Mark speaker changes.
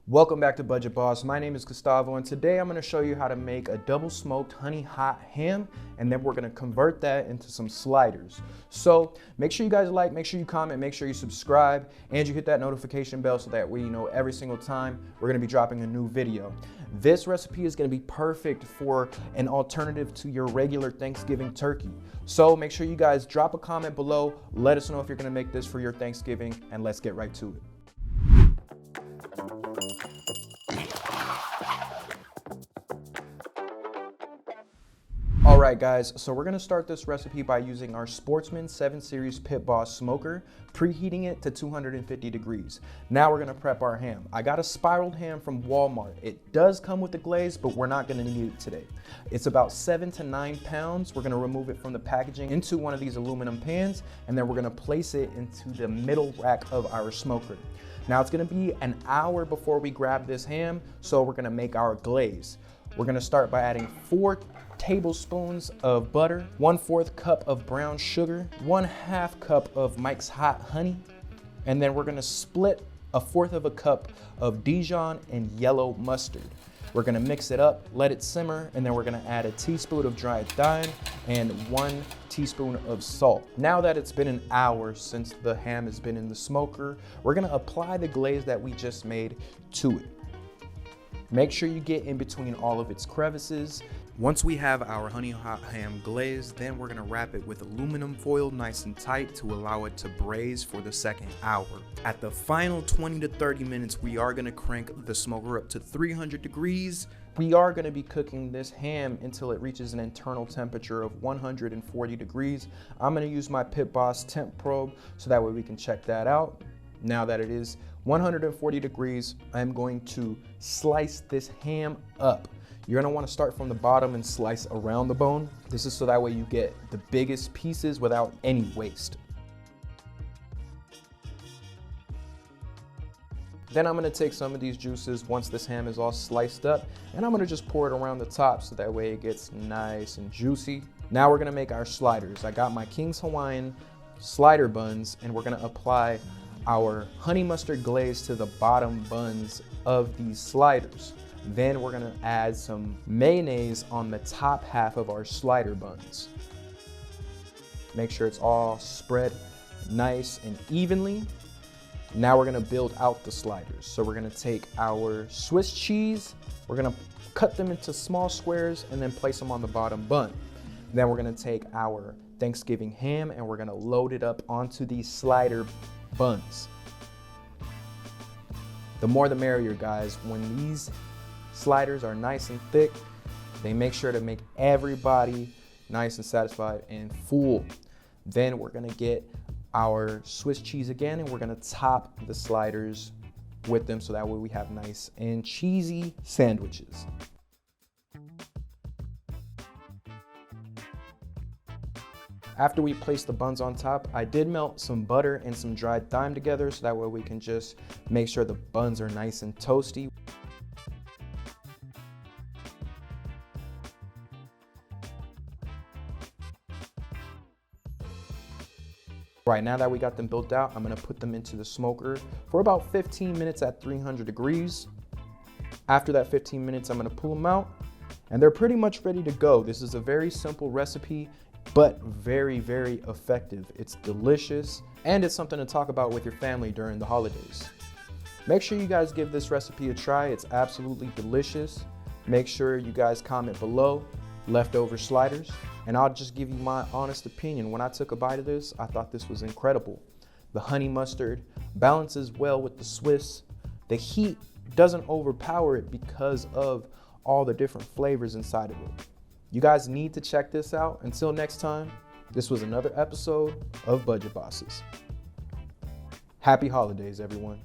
Speaker 1: Welcome back to Budget Boss. My name is Gustavo, and today I'm going to show you how to make a double smoked honey hot ham, and then we're going to convert that into some sliders. So make sure you guys like, make sure you comment, make sure you subscribe, and you hit that notification bell so that way you know every single time we're going to be dropping a new video. This recipe is going to be perfect for an alternative to your regular Thanksgiving turkey. So make sure you guys drop a comment below, let us know if you're going to make this for your Thanksgiving, and let's get right to it. All right, guys, so we're gonna start this recipe by using our Sportsman 7 Series Pit Boss smoker, preheating it to 250 degrees. Now we're gonna prep our ham. I got a spiraled ham from Walmart. It does come with the glaze, but we're not gonna need it today. It's about 7 to 9 pounds. We're gonna remove it from the packaging into one of these aluminum pans, and then we're gonna place it into the middle rack of our smoker. Now it's gonna be an hour before we grab this ham, so we're gonna make our glaze. We're gonna start by adding 4 tablespoons of butter, 1/4 cup of brown sugar, 1/2 cup of Mike's Hot Honey, and then we're gonna split 1/4 cup of Dijon and yellow mustard. We're gonna mix it up, let it simmer, and then we're gonna add a teaspoon of dried thyme and 1 teaspoon of salt. Now that it's been an hour since the ham has been in the smoker, we're gonna apply the glaze that we just made to it. Make sure you get in between all of its crevices. Once we have our honey hot ham glazed, then we're gonna wrap it with aluminum foil nice and tight to allow it to braise for the second hour. At the final 20 to 30 minutes, we are gonna crank the smoker up to 300 degrees. We are gonna be cooking this ham until it reaches an internal temperature of 140 degrees. I'm gonna use my Pit Boss temp probe so that way we can check that out. Now that it is 140 degrees, I'm going to slice this ham up. You're gonna wanna start from the bottom and slice around the bone. This is so that way you get the biggest pieces without any waste. Then I'm gonna take some of these juices once this ham is all sliced up, and I'm gonna just pour it around the top so that way it gets nice and juicy. Now we're gonna make our sliders. I got my King's Hawaiian slider buns, and we're gonna apply our honey mustard glaze to the bottom buns of these sliders. Then we're gonna add some mayonnaise on the top half of our slider buns. Make sure it's all spread nice and evenly. Now we're gonna build out the sliders. So we're gonna take our Swiss cheese, we're gonna cut them into small squares and then place them on the bottom bun. Then we're gonna take our Thanksgiving ham and we're gonna load it up onto these slider buns. The more the merrier, guys. When these sliders are nice and thick, they make sure to make everybody nice and satisfied and full. Then we're gonna get our Swiss cheese again and we're gonna top the sliders with them so that way we have nice and cheesy sandwiches. After we place the buns on top, I did melt some butter and some dried thyme together so that way we can just make sure the buns are nice and toasty. Right, now that we got them built out, I'm gonna put them into the smoker for about 15 minutes at 300 degrees. After that 15 minutes, I'm gonna pull them out and they're pretty much ready to go. This is a very simple recipe, but very, very effective. It's delicious, and it's something to talk about with your family during the holidays. Make sure you guys give this recipe a try. It's absolutely delicious. Make sure you guys comment below, leftover sliders, and I'll just give you my honest opinion. When I took a bite of this, I thought this was incredible. The honey mustard balances well with the Swiss. The heat doesn't overpower it because of all the different flavors inside of it. You guys need to check this out. Until next time, this was another episode of Budget Bosses. Happy holidays, everyone.